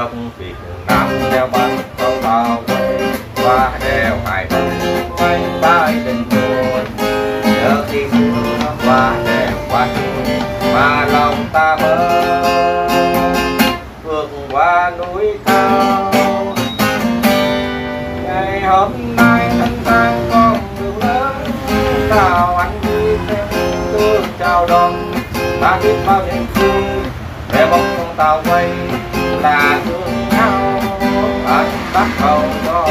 dốc Việt Nam đeo băng con tàu quay qua đèo Hải Vân anh bãi tình buồn nhớ khi xưa qua đèo qua suối mà lòng ta mơ vượt qua núi cao. Ngày hôm nay thanh thang con đường lớn nào anh đi theo tôi chào đón ta biết bao niềm vui để bóng con tàu quay là thương nhau anh bắt đầu cho